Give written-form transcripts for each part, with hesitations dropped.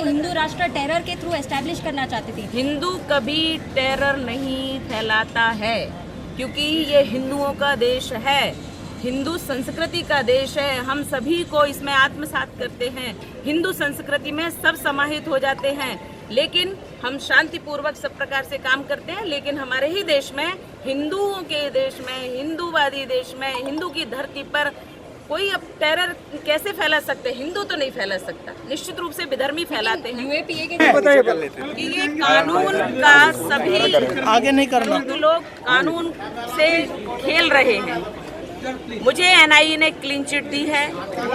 हिंदू राष्ट्र टेरर के through establish करना चाहती थी। हिंदू कभी टेरर नहीं फैलाता है, क्योंकि ये हिंदुओं का देश है, हिंदू संस्कृति का देश है। हम सभी को इसमें आत्मसात करते हैं, हिंदू संस्कृति में सब समाहित हो जाते हैं। लेकिन हम शांतिपूर्वक सब प्रकार से काम करते हैं, लेकिन हमारे ही देश में, हिंदुओं के देश में, हिंदूवादी देश में, हिंदू की धरती पर कोई अब टेरर कैसे फैला सकते हैं? हिंदू तो नहीं फैला सकता, निश्चित रूप से विधर्मी फैलाते हैं। यूएपीए के कि ये कानून का सभी आगे नहीं करना, हिंदू लोग कानून से खेल रहे हैं। मुझे एनआईए ने क्लीन चिट दी है,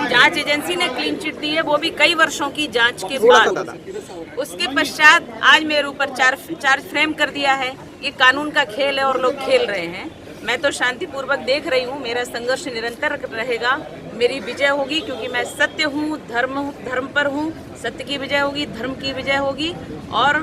जांच एजेंसी ने क्लीन चिट दी है, वो भी कई वर्षों की जांच के बाद। उसके पश्चात आज मेरे ऊपर चार्ज फ्रेम कर दिया है। ये कानून का खेल है और लोग खेल रहे हैं। मैं तो शांतिपूर्वक देख रही हूँ, मेरा संघर्ष निरंतर रहेगा, मेरी विजय होगी, क्योंकि मैं सत्य हूँ, धर्म पर हूँ। सत्य की विजय होगी, धर्म की विजय होगी। और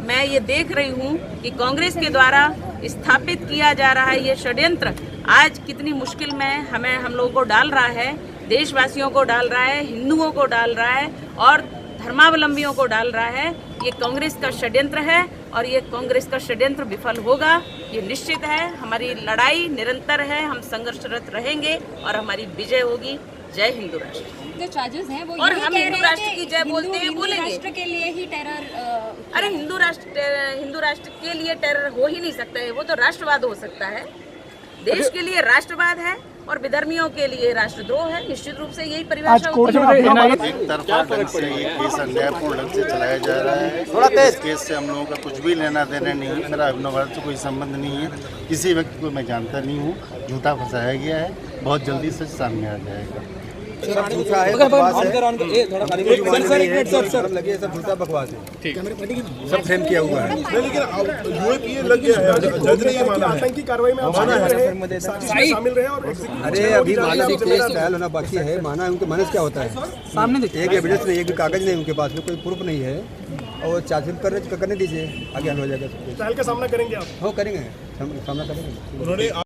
मैं ये देख रही हूँ कि कांग्रेस के द्वारा स्थापित किया जा रहा है ये षड्यंत्र आज कितनी मुश्किल में हम लोगों को डाल रहा है, देशवासियों को डाल रहा है, हिंदुओं को डाल रहा है और धर्मावलंबियों को डाल रहा है। ये कांग्रेस का षड्यंत्र है और ये कांग्रेस का षड्यंत्र विफल होगा, ये निश्चित है। हमारी लड़ाई निरंतर है, हम संघर्षरत रहेंगे और हमारी विजय होगी। जय हिंदू राष्ट्र। जो चार्जेस हैं वो और ये हम कह हिंदू रहे हैं राष्ट्र कि की जय बोलते हैं, हिंदू बोलेंगे। राष्ट्र के लिए ही टेरर अरे हिंदू राष्ट्र के लिए टेरर हो ही नहीं सकता है, वो तो राष्ट्रवाद हो सकता है। देश के लिए राष्ट्रवाद है और विधर्मियों के लिए राष्ट्रद्रोह है। निश्चित रूप से यही परिभाषा होती है। एक तरफा ढंग से ये केस अन्यायपूर्ण ढंग से चलाया जा रहा है। इस केस से हम लोगों का कुछ भी लेना देना नहीं है। मेरा अभिनव भारत से कोई संबंध नहीं है, किसी व्यक्ति को मैं जानता नहीं हूँ। झूठा फंसाया गया है, बहुत जल्दी सच सामने आ जाएगा। सब झूठा है, बकवास है। सब झूठा बकवास है, सब फ्रेम किया हुआ है। लेकिन यूएपीए लग गया है, जज ने ये माना है, आतंकी कार्रवाई में माना है, शामिल रहे और अरे अभी माना भी केस ट्रायल होना बाकी है। माना है, उनके मानस क्या होता है सामने देखिए, एक एविडेंस नहीं, एक कागज नहीं उनके पास में, कोई प्रूफ नहीं है और चार्जशीट करने दीजिए, आगे हल हो जाएगा। ट्रायल का सामना करेंगे आप? हो करेंगे, सामना करेंगे। उन्होंने